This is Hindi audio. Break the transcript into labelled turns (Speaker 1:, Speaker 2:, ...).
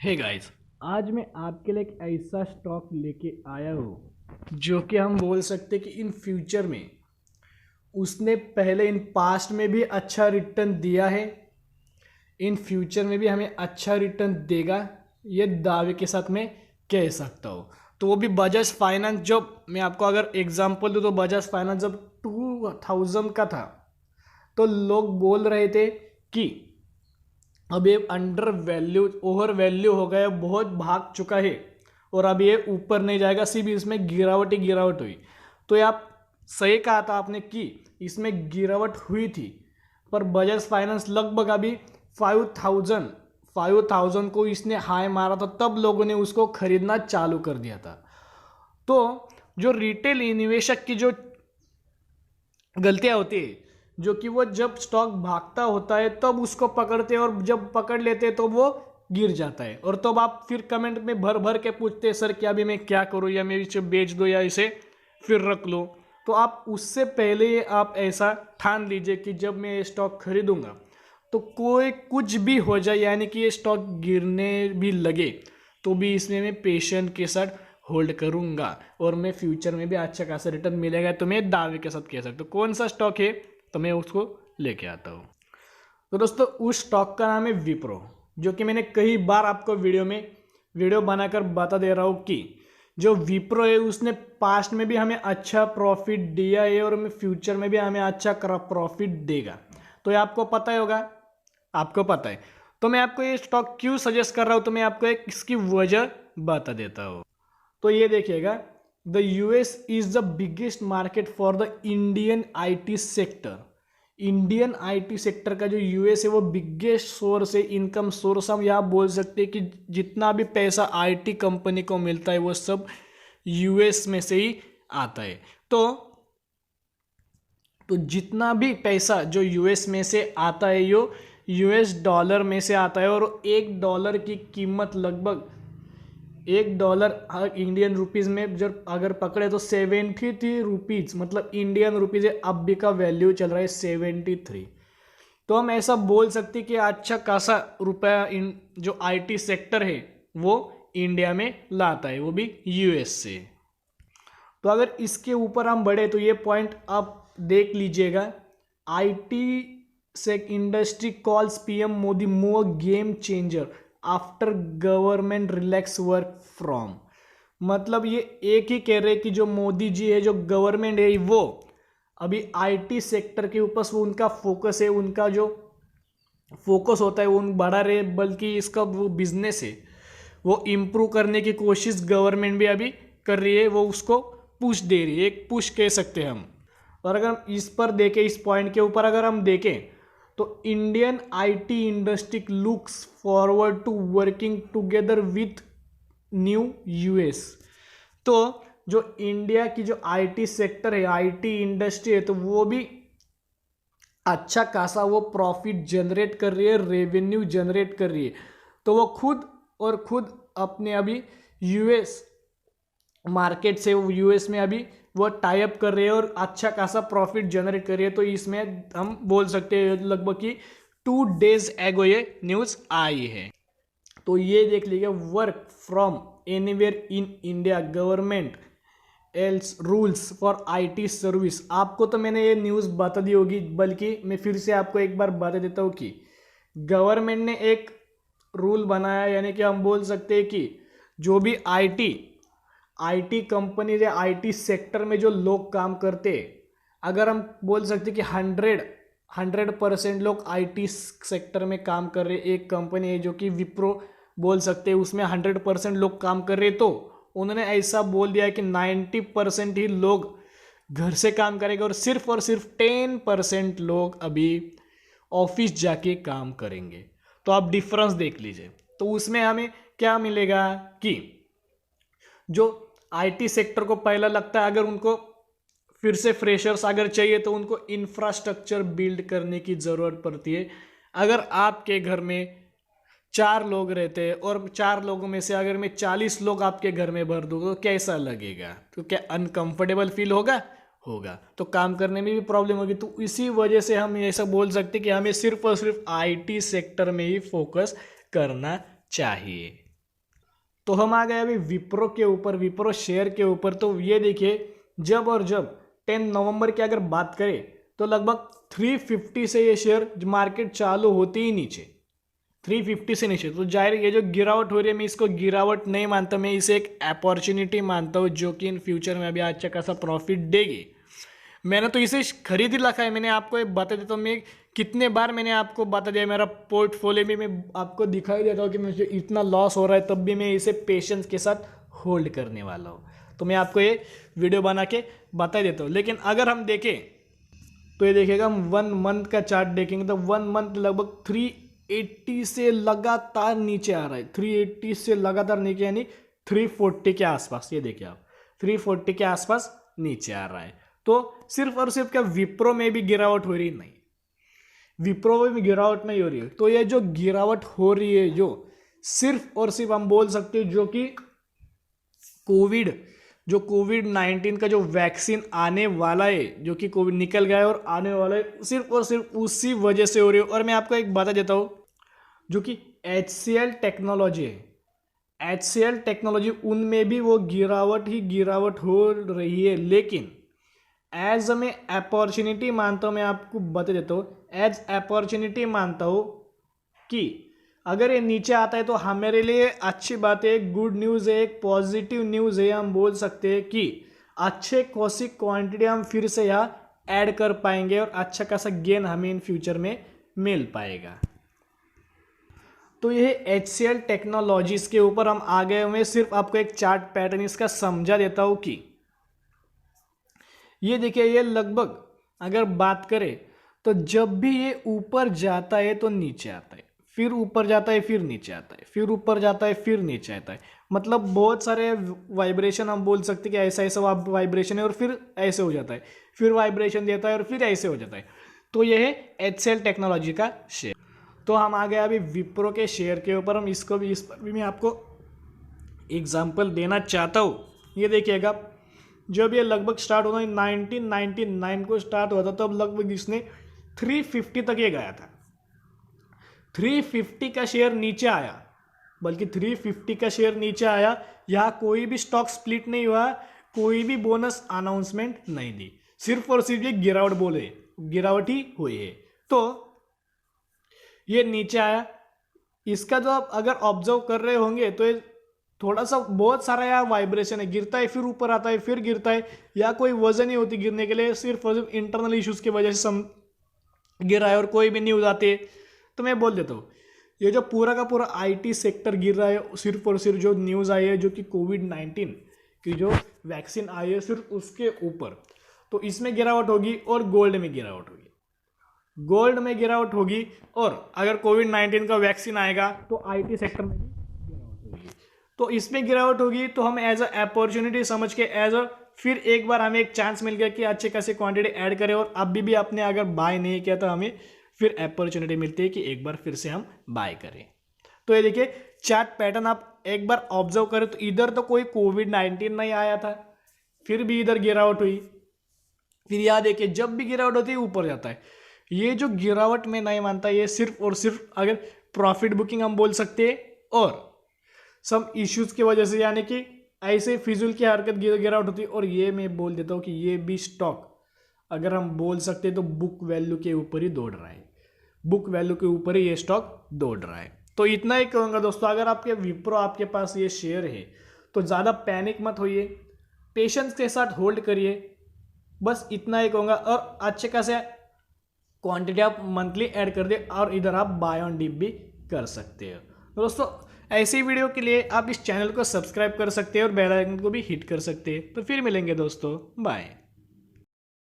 Speaker 1: हे गाइस, आज मैं आपके लिए एक ऐसा स्टॉक लेके आया हूँ जो कि हम बोल सकते कि इन फ्यूचर में उसने पहले इन पास्ट में भी अच्छा रिटर्न दिया है, इन फ्यूचर में भी हमें अच्छा रिटर्न देगा, ये दावे के साथ मैं कह सकता हूँ। तो वो भी बजाज फाइनेंस। जब मैं आपको अगर एग्जांपल दूँ तो बजाज फाइनेंस जब 2000 का था तो लोग बोल रहे थे कि अब ये अंडर वैल्यू ओवर वैल्यू हो गया, बहुत भाग चुका है और अब ये ऊपर नहीं जाएगा, सिर्फ इसमें गिरावट ही गिरावट हुई। तो ये आप सही कहा था आपने कि इसमें गिरावट हुई थी, पर बजाज फाइनेंस लगभग अभी 5000 को इसने हाई मारा था, तब लोगों ने उसको खरीदना चालू कर दिया था। तो जो रिटेल निवेशक की जो गलतियां होती है, जो कि वो जब स्टॉक भागता होता है तब उसको पकड़ते हैं और जब पकड़ लेते हैं तो वो गिर जाता है, और तब आप फिर कमेंट में भर भर के पूछते हैं सर कि अभी मैं क्या करूं, या मैं इसे बेच दूं या इसे फिर रख लूं। तो आप उससे पहले आप ऐसा ठान लीजिए कि जब मैं ये स्टॉक खरीदूंगा तो कोई कुछ भी हो जाए, यानी कि ये स्टॉक गिरने भी लगे तो भी इसमें मैं पेशेंट के साथ होल्ड करूंगा और मैं फ्यूचर में भी अच्छा खासा रिटर्न मिलेगा। तो मैं दावे के साथ कह सकता हूँ कौन सा स्टॉक है, तो मैं उसको लेके आता हूँ। तो दोस्तों उस स्टॉक का नाम है विप्रो, जो कि मैंने कई बार आपको वीडियो बनाकर बता दे रहा हूँ कि जो विप्रो है उसने पास्ट में भी हमें अच्छा प्रॉफिट दिया है और फ्यूचर में भी हमें अच्छा प्रॉफिट देगा। तो ये आपको पता ही होगा, आपको पता है। तो मैं आपको ये स्टॉक क्यों सजेस्ट कर रहा हूँ, तो मैं आपको एक इसकी वजह बता देता हूँ। तो ये देखिएगा, the US is the biggest market for the Indian IT sector. Indian IT sector का जो यूएस है वो बिगेस्ट सोर्स है, इनकम सोर्स। हम यहाँ बोल सकते हैं कि जितना भी पैसा आईटी कंपनी को मिलता है वो सब यूएस में से ही आता है। तो जितना भी पैसा जो यूएस में से आता है यो यूएस डॉलर में से आता है, और $1 की कीमत लगभग $1 इंडियन रुपीज़ में जब अगर पकड़े तो 73 रुपीज़, मतलब इंडियन रुपीज़ है, अब भी का वैल्यू चल रहा है 73। तो हम ऐसा बोल सकते कि अच्छा खासा रुपया इन जो आईटी सेक्टर है वो इंडिया में लाता है, वो भी यूएस से। तो अगर इसके ऊपर हम बढ़े तो ये पॉइंट आप देख लीजिएगा, IT sec industry calls PM Modi more game changer after government relax work from. मतलब ये एक ही कह रहे कि जो मोदी जी है, जो गवर्नमेंट है, वो अभी आईटी सेक्टर के ऊपर वो उनका फोकस है, उनका जो फोकस होता है वो बढ़ा रहे, बल्कि इसका वो बिजनेस है वो इम्प्रूव करने की कोशिश गवर्नमेंट भी अभी कर रही है, वो उसको पुश दे रही है, एक पुश कह सकते हैं हम। और अगर हम इस पर देखें, इस पॉइंट के ऊपर अगर हम देखें तो Indian IT industry looks forward to working together with new US. तो जो इंडिया की जो आईटी सेक्टर है, आईटी इंडस्ट्री है, तो वो भी अच्छा खासा वो प्रॉफिट जनरेट कर रही है, रेवेन्यू जनरेट कर रही है। तो वो खुद अपने अभी यूएस मार्केट से वो यूएस में अभी वो टाई अप कर रहे हैं और अच्छा खासा प्रॉफिट जनरेट कर रही है। तो इसमें हम बोल सकते हैं लगभग कि 2 days एगो ये न्यूज़ आई है। तो ये देख लीजिए, work from anywhere in India, government else rules for IT service. आपको तो मैंने ये न्यूज़ बता दी होगी, बल्कि मैं फिर से आपको एक बार बता देता हूँ कि गवर्नमेंट ने एक रूल बनाया, यानी कि हम बोल सकते हैं कि जो भी आईटी कंपनी या आईटी सेक्टर में जो लोग काम करते हैं, अगर हम बोल सकते हैं कि 100% लोग आईटी सेक्टर में काम कर रहे हैं, एक कंपनी है जो कि विप्रो बोल सकते हैं, उसमें 100% लोग काम कर रहे हैं, तो उन्होंने ऐसा बोल दिया है कि 90% ही लोग घर से काम करेंगे और सिर्फ 10% लोग अभी ऑफिस जाके काम करेंगे। तो आप डिफरेंस देख लीजिए। तो उसमें हमें क्या मिलेगा कि जो आईटी सेक्टर को पहला लगता है, अगर उनको फिर से फ्रेशर्स अगर चाहिए तो उनको इंफ्रास्ट्रक्चर बिल्ड करने की ज़रूरत पड़ती है। अगर आपके घर में 4 लोग रहते हैं और 4 लोगों में से अगर मैं 40 लोग आपके घर में भर दूँ तो कैसा लगेगा? तो क्या अनकंफर्टेबल फील होगा तो काम करने में भी प्रॉब्लम होगी। तो इसी वजह से हम ऐसा बोल सकते कि हमें सिर्फ और सिर्फ आईटी सेक्टर में ही फोकस करना चाहिए। तो हम आ गए अभी विप्रो के ऊपर, विप्रो शेयर के ऊपर। तो ये देखिए जब 10 नवंबर की अगर बात करें तो लगभग 350 से ये शेयर मार्केट चालू होती ही नीचे, 350 से नीचे। तो जाहिर ये जो गिरावट हो रही है, मैं इसको गिरावट नहीं मानता, मैं इसे एक अपॉर्चुनिटी मानता हूँ जो कि इन फ्यूचर में अभी अच्छा खासा प्रॉफिट देगी। मैंने तो इसे खरीद ही रखा है। मैंने आपको एक बता देता हूँ, मैं कितने बार मैंने आपको बता दिया, मेरा पोर्टफोलियो में मैं आपको दिखाई देता हूँ कि मुझे इतना लॉस हो रहा है, तब भी मैं इसे पेशेंस के साथ होल्ड करने वाला हूँ। तो मैं आपको ये वीडियो बना के बता देता हूँ। लेकिन अगर हम देखें तो ये देखिएगा, हम 1 मंथ का चार्ट देखेंगे तो 1 मंथ लगभग 380 से लगातार नीचे आ रहा है, 380 से लगातार नीचे, यानी 340 के आसपास। ये देखिए आप 340 के आसपास नीचे आ रहा है। तो सिर्फ और सिर्फ क्या विप्रो में भी गिरावट हो रही नहीं, विप्रो में भी गिरावट नहीं हो रही है। तो ये जो गिरावट हो रही है, जो सिर्फ और सिर्फ हम बोल सकते हैं जो कि कोविड-19 का जो वैक्सीन आने वाला है, जो कि कोविड निकल गया है और आने वाला है, सिर्फ और सिर्फ उसी वजह से हो रही है। और मैं आपको एक बता देता हूँ, जो कि HCL टेक्नोलॉजी है, HCL टेक्नोलॉजी, उनमें भी वो गिरावट ही गिरावट हो रही है। लेकिन एज मैं अपॉर्चुनिटी मानता हूँ, मैं आपको बता देता हूँ, एज अपॉर्चुनिटी मानता हूँ कि अगर ये नीचे आता है तो हमारे लिए अच्छी बात है, एक गुड न्यूज़ है, एक पॉजिटिव न्यूज़ है। हम बोल सकते हैं कि अच्छे खासी क्वांटिटी हम फिर से यहाँ ऐड कर पाएंगे और अच्छा खासा गेन हमें इन फ्यूचर में मिल पाएगा। तो ये HCL टेक्नोलॉजीज के ऊपर हम आ गए हुए। सिर्फ आपको एक चार्ट पैटर्न इसका समझा देता हूँ कि ये देखिए, ये लगभग अगर बात करें तो जब भी ये ऊपर जाता है तो नीचे आता है, फिर ऊपर जाता है, फिर नीचे आता है, फिर ऊपर जाता है, फिर नीचे आता है। मतलब बहुत सारे वाइब्रेशन हम बोल सकते हैं कि ऐसा ऐसा वाइब्रेशन है और फिर ऐसे हो जाता है, फिर वाइब्रेशन देता है और फिर ऐसे हो जाता है। तो ये है HCL टेक्नोलॉजी का शेयर। तो हम आ गए अभी विप्रो के शेयर के ऊपर। हम इसको भी, इस पर भी मैं आपको एग्जाम्पल देना चाहता हूँ। ये देखिएगा, जब ये लगभग स्टार्ट होना 1999 को स्टार्ट हुआ था, तब लगभग इसने 350 तक ये गया था। 350 का शेयर नीचे आया, बल्कि 350 का शेयर नीचे आया। यहाँ कोई भी स्टॉक स्प्लिट नहीं हुआ, कोई भी बोनस अनाउंसमेंट नहीं दी, सिर्फ और सिर्फ ये गिरावट ही हुई है। तो ये नीचे आया, इसका जो आप अगर ऑब्जर्व कर रहे होंगे तो ये थोड़ा सा बहुत सारा यहाँ वाइब्रेशन है, गिरता है, फिर ऊपर आता है, फिर गिरता है। या कोई वजह नहीं होती गिरने के लिए, सिर्फ और सिर्फ इंटरनल इश्यूज की वजह से गिरा है और कोई भी न्यूज़ आती है। तो मैं बोल देता हूँ, ये जो पूरा का पूरा IT सेक्टर गिर रहा है, सिर्फ और सिर्फ जो न्यूज़ आई है, जो कि कोविड-19 की जो वैक्सीन आई है, सिर्फ उसके ऊपर। तो इसमें गिरावट होगी और गोल्ड में गिरावट होगी, गोल्ड में गिरावट होगी। और अगर कोविड-19 का वैक्सीन आएगा तो IT सेक्टर में भी गिरावट होगी। तो इसमें गिरावट होगी, तो हम एज अ अपॉर्चुनिटी समझ के फिर एक बार हमें एक चांस मिल गया कि अच्छे खासे क्वांटिटी ऐड करें। और अभी भी आपने अगर बाय नहीं किया तो हमें फिर अपॉर्चुनिटी मिलती है कि एक बार फिर से हम बाय करें। तो ये देखिए चार्ट पैटर्न आप एक बार ऑब्जर्व करें तो इधर तो कोई कोविड-19 नहीं आया था, फिर भी इधर गिरावट हुई। फिर यहाँ देखिए, जब भी गिरावट होती है ऊपर जाता है। ये जो गिरावट में नहीं मानता, ये सिर्फ और सिर्फ अगर प्रॉफिट बुकिंग हम बोल सकते हैं और सब इश्यूज की वजह से, यानी कि ऐसे फिजूल की हरकत गिरावट होती है। और ये मैं बोल देता हूँ कि ये भी स्टॉक अगर हम बोल सकते हैं तो बुक वैल्यू के ऊपर ही दौड़ रहा है, बुक वैल्यू के ऊपर ही ये स्टॉक दौड़ रहा है। तो इतना ही कहूँगा दोस्तों, अगर आपके विप्रो आपके पास ये शेयर है तो ज़्यादा पैनिक मत होइए, पेशेंस के साथ होल्ड करिए, बस इतना ही कहूँगा। और अच्छे खासे क्वांटिटी आप मंथली ऐड कर दे और इधर आप बाय ऑन डिप भी कर सकते हो। दोस्तों ऐसी वीडियो के लिए आप इस चैनल को सब्सक्राइब कर सकते हैं और बेल आइकन को भी हिट कर सकते हैं। तो फिर मिलेंगे दोस्तों, बाय।